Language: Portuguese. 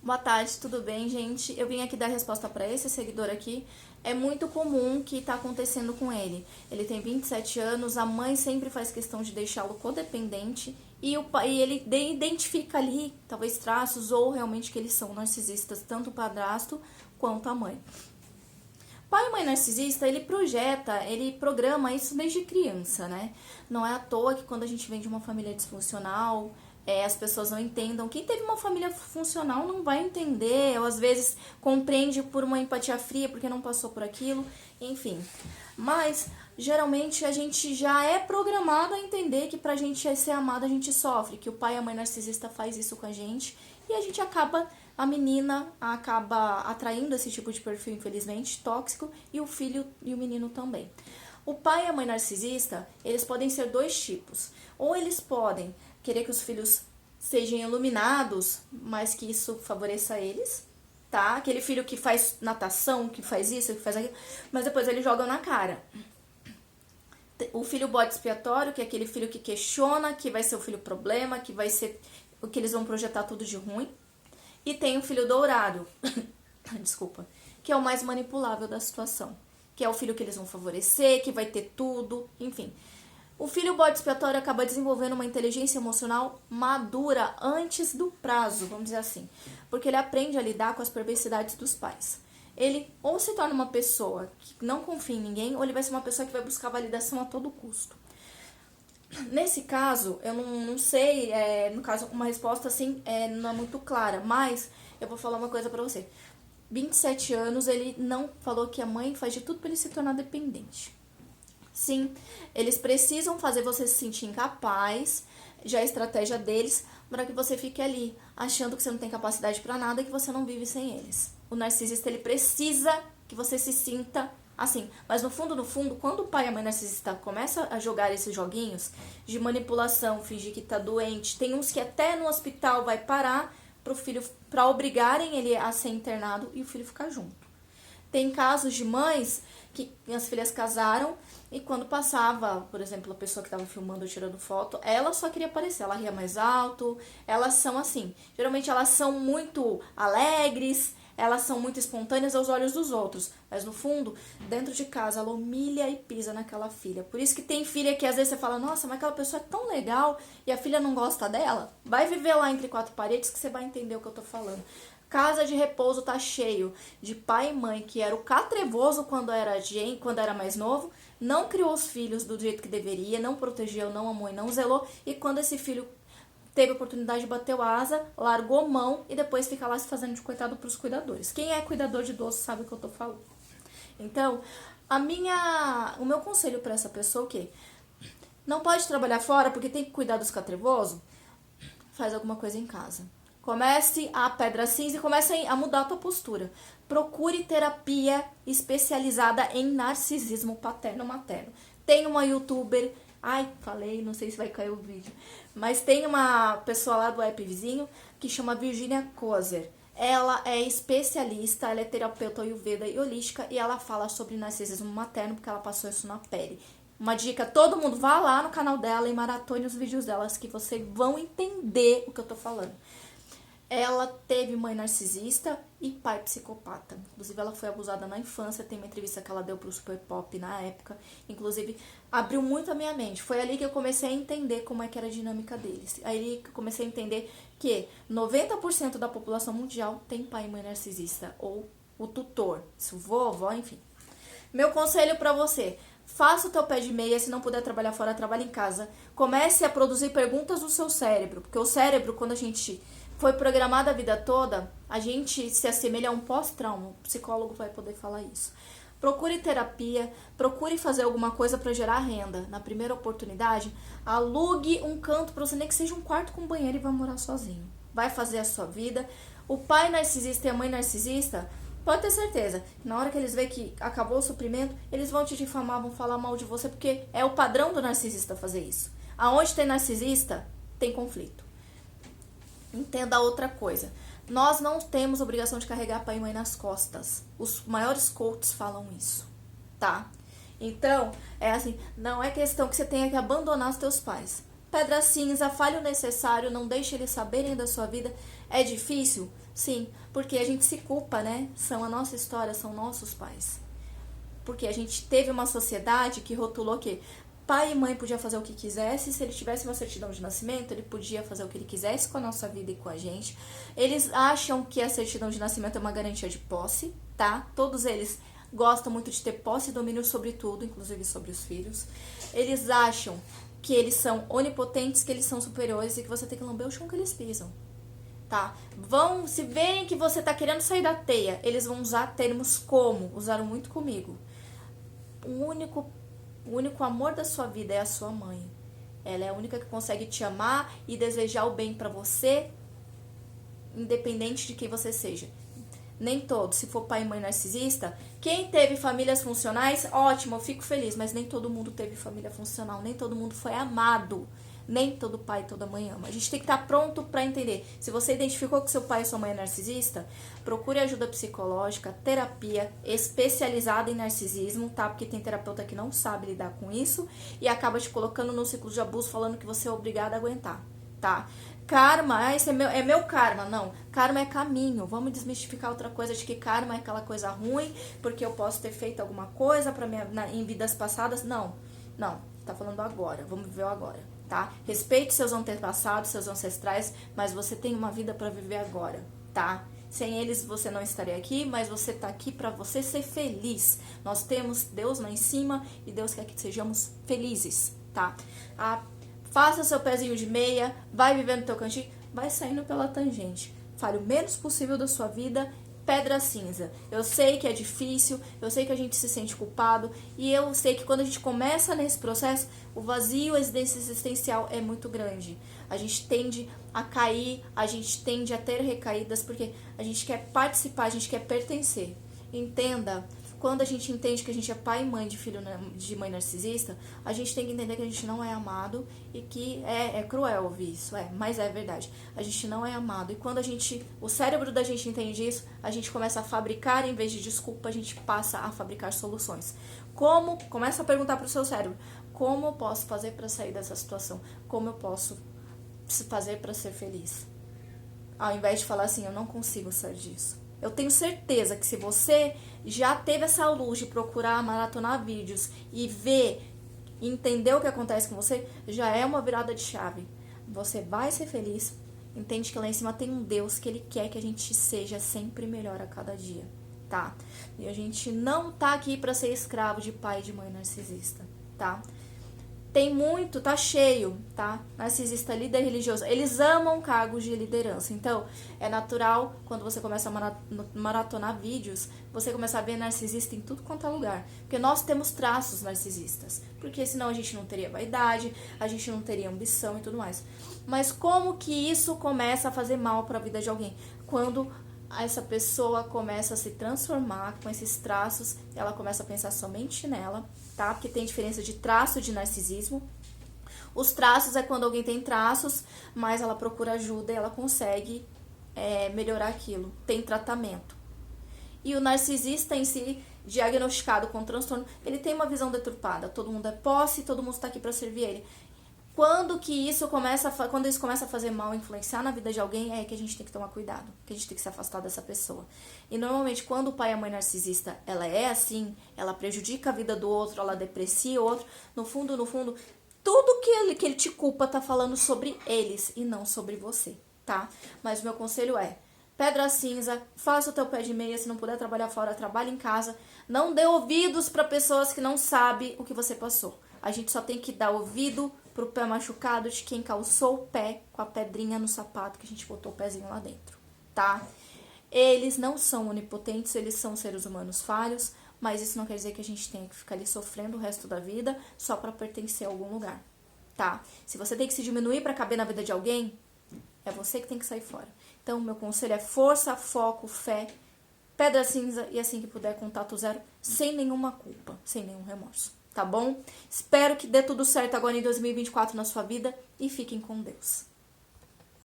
Boa tarde, tudo bem, gente? Eu vim aqui dar resposta para esse seguidor aqui. É muito comum o que está acontecendo com ele. Ele tem 27 anos, a mãe sempre faz questão de deixá-lo codependente e ele identifica ali, talvez traços ou realmente que eles são narcisistas, tanto o padrasto quanto a mãe. Pai e mãe narcisista, ele programa isso desde criança, né? Não é à toa que quando a gente vem de uma família disfuncional, as pessoas não entendam. Quem teve uma família funcional não vai entender, ou às vezes compreende por uma empatia fria porque não passou por aquilo, enfim. Mas, geralmente, a gente já é programado a entender que pra gente ser amado a gente sofre, que o pai e a mãe narcisista faz isso com a gente, e a gente a menina acaba atraindo esse tipo de perfil, infelizmente, tóxico, e o filho e o menino também. O pai e a mãe narcisista, eles podem ser dois tipos. Ou eles podem querer que os filhos sejam iluminados, mas que isso favoreça eles, tá? Aquele filho que faz natação, que faz isso, que faz aquilo, mas depois eles jogam na cara. O filho bode expiatório, que é aquele filho que questiona, que vai ser o filho problema, que vai ser o que eles vão projetar tudo de ruim. E tem o filho dourado, desculpa, que é o mais manipulável da situação, que é o filho que eles vão favorecer, que vai ter tudo, enfim. O filho bode expiatório acaba desenvolvendo uma inteligência emocional madura antes do prazo, vamos dizer assim, porque ele aprende a lidar com as perversidades dos pais. Ele ou se torna uma pessoa que não confia em ninguém, ou ele vai ser uma pessoa que vai buscar validação a todo custo. Nesse caso, eu não sei, no caso, uma resposta assim não é muito clara, mas eu vou falar uma coisa pra você. 27 anos, ele não falou que a mãe faz de tudo pra ele se tornar dependente. Sim, eles precisam fazer você se sentir incapaz, já é a estratégia deles, para que você fique ali, achando que você não tem capacidade pra nada e que você não vive sem eles. O narcisista, ele precisa que você se sinta assim, mas no fundo, quando o pai e a mãe narcisista começam a jogar esses joguinhos de manipulação, fingir que tá doente, tem uns que até no hospital vai parar pro filho, para obrigarem ele a ser internado e o filho ficar junto. Tem casos de mães que as filhas casaram e quando passava, por exemplo, a pessoa que estava filmando ou tirando foto, ela só queria aparecer, ela ria mais alto, elas são assim, geralmente elas são muito alegres, elas são muito espontâneas aos olhos dos outros, mas no fundo, dentro de casa, ela humilha e pisa naquela filha. Por isso que tem filha que às vezes você fala, nossa, mas aquela pessoa é tão legal e a filha não gosta dela. Vai viver lá entre quatro paredes que você vai entender o que eu tô falando. Casa de repouso tá cheio de pai e mãe que era o catrevoso quando era mais novo, não criou os filhos do jeito que deveria, não protegeu, não amou e não zelou, e quando esse filho teve a oportunidade, bateu asa, largou mão e depois fica lá se fazendo de coitado pros cuidadores. Quem é cuidador de idoso sabe o que eu tô falando. Então, o meu conselho para essa pessoa é o quê? Não pode trabalhar fora porque tem que cuidar dos catrevosos? Faz alguma coisa em casa. Comece a pedra cinza e comece a mudar a tua postura. Procure terapia especializada em narcisismo paterno-materno. Tem uma youtuber, falei, não sei se vai cair o vídeo, mas tem uma pessoa lá do app vizinho que chama Virginia Kozer. Ela é especialista, ela é terapeuta ayurveda e holística e ela fala sobre narcisismo materno porque ela passou isso na pele. Uma dica, todo mundo vá lá no canal dela e maratone os vídeos delas que vocês vão entender o que eu tô falando. Ela teve mãe narcisista e pai psicopata. Inclusive, ela foi abusada na infância. Tem uma entrevista que ela deu pro Super Pop na época. Inclusive, abriu muito a minha mente. Foi ali que eu comecei a entender como é que era a dinâmica deles. Aí que eu comecei a entender que 90% da população mundial tem pai e mãe narcisista. Ou o tutor, vovó, enfim. Meu conselho pra você: faça o teu pé de meia, se não puder trabalhar fora, trabalhe em casa. Comece a produzir perguntas do seu cérebro. Porque o cérebro, quando a gente foi programado a vida toda, a gente se assemelha a um pós-trauma. O psicólogo vai poder falar isso. Procure terapia, procure fazer alguma coisa para gerar renda. Na primeira oportunidade, alugue um canto para você, nem que seja um quarto com banheiro, e vá morar sozinho. Vai fazer a sua vida. O pai narcisista e a mãe narcisista, pode ter certeza, na hora que eles veem que acabou o suprimento, eles vão te difamar, vão falar mal de você, porque é o padrão do narcisista fazer isso. Aonde tem narcisista, tem conflito. Entenda outra coisa. Nós não temos obrigação de carregar pai e mãe nas costas. Os maiores coaches falam isso, tá? Então, é assim, não é questão que você tenha que abandonar os teus pais. Pedra cinza, fale o necessário, não deixe eles saberem da sua vida. É difícil? Sim, porque a gente se culpa, né? São a nossa história, são nossos pais. Porque a gente teve uma sociedade que rotulou que pai e mãe podiam fazer o que quisesse, se ele tivesse uma certidão de nascimento, ele podia fazer o que ele quisesse com a nossa vida e com a gente. Eles acham que a certidão de nascimento é uma garantia de posse, tá? Todos eles gostam muito de ter posse e domínio sobre tudo, inclusive sobre os filhos. Eles acham que eles são onipotentes, que eles são superiores e que você tem que lamber o chão que eles pisam. Tá? Se verem que você tá querendo sair da teia, eles vão usar termos como, usaram muito comigo. O único amor da sua vida é a sua mãe. Ela é a única que consegue te amar e desejar o bem pra você, independente de quem você seja. Nem todos, se for pai e mãe narcisista, quem teve famílias funcionais, ótimo, eu fico feliz, mas nem todo mundo teve família funcional, nem todo mundo foi amado. Nem todo pai e toda mãe ama. A gente tem que estar pronto para entender. Se você identificou que seu pai ou sua mãe é narcisista, procure ajuda psicológica, terapia especializada em narcisismo, tá? Porque tem terapeuta que não sabe lidar com isso e acaba te colocando num ciclo de abuso falando que você é obrigado a aguentar, tá? Karma, esse é meu karma. Não, karma é caminho. Vamos desmistificar outra coisa de que karma é aquela coisa ruim, porque eu posso ter feito alguma coisa em vidas passadas. Não, tá falando agora. Vamos viver o agora. Tá? Respeite seus antepassados, seus ancestrais, mas você tem uma vida para viver agora, tá? Sem eles você não estaria aqui, mas você tá aqui para você ser feliz. Nós temos Deus lá em cima e Deus quer que sejamos felizes, tá? Faça seu pezinho de meia, vai vivendo teu cantinho, vai saindo pela tangente. Fale o menos possível da sua vida. Pedra cinza. Eu sei que é difícil, eu sei que a gente se sente culpado e eu sei que quando a gente começa nesse processo, o vazio existencial é muito grande. A gente tende a cair, a gente tende a ter recaídas porque a gente quer participar, a gente quer pertencer. Entenda, quando a gente entende que a gente é pai e mãe de mãe narcisista, a gente tem que entender que a gente não é amado e que é cruel ouvir isso, mas é verdade. A gente não é amado. E quando o cérebro da gente entende isso, a gente começa a fabricar, em vez de desculpa, a gente passa a fabricar soluções. Começa a perguntar para o seu cérebro, como eu posso fazer para sair dessa situação? Como eu posso fazer para ser feliz? Ao invés de falar assim, eu não consigo sair disso. Eu tenho certeza que se você já teve essa luz de procurar maratonar vídeos e ver, entender o que acontece com você, já é uma virada de chave. Você vai ser feliz. Entende que lá em cima tem um Deus que Ele quer que a gente seja sempre melhor a cada dia, tá? E a gente não tá aqui pra ser escravo de pai e de mãe narcisista, tá? Tem muito, tá cheio, tá? Narcisista, líder religioso. Eles amam cargos de liderança. Então, é natural, quando você começa a maratonar vídeos, você começa a ver narcisista em tudo quanto é lugar. Porque nós temos traços narcisistas. Porque senão a gente não teria vaidade, a gente não teria ambição e tudo mais. Mas como que isso começa a fazer mal para a vida de alguém? Quando essa pessoa começa a se transformar com esses traços, ela começa a pensar somente nela, tá? Porque tem diferença de traço de narcisismo. Os traços é quando alguém tem traços, mas ela procura ajuda e ela consegue melhorar aquilo. Tem tratamento. E o narcisista em si, diagnosticado com transtorno, ele tem uma visão deturpada. Todo mundo é posse, todo mundo está aqui para servir ele. Quando isso começa a fazer mal, influenciar na vida de alguém, é que a gente tem que tomar cuidado, que a gente tem que se afastar dessa pessoa. E normalmente quando o pai e a mãe narcisista, ela é assim, ela prejudica a vida do outro, ela deprecia o outro, no fundo, tudo que ele te culpa tá falando sobre eles e não sobre você, tá? Mas o meu conselho é, pedra cinza, faça o teu pé de meia, se não puder trabalhar fora, trabalhe em casa, não dê ouvidos para pessoas que não sabem o que você passou. A gente só tem que dar ouvido pro pé machucado de quem calçou o pé com a pedrinha no sapato que a gente botou o pezinho lá dentro, tá? Eles não são onipotentes, eles são seres humanos falhos, mas isso não quer dizer que a gente tenha que ficar ali sofrendo o resto da vida só pra pertencer a algum lugar, tá? Se você tem que se diminuir pra caber na vida de alguém, é você que tem que sair fora. Então, meu conselho é força, foco, fé, pedra cinza e assim que puder, contato zero, sem nenhuma culpa, sem nenhum remorso. Tá bom? Espero que dê tudo certo agora em 2024 na sua vida e fiquem com Deus.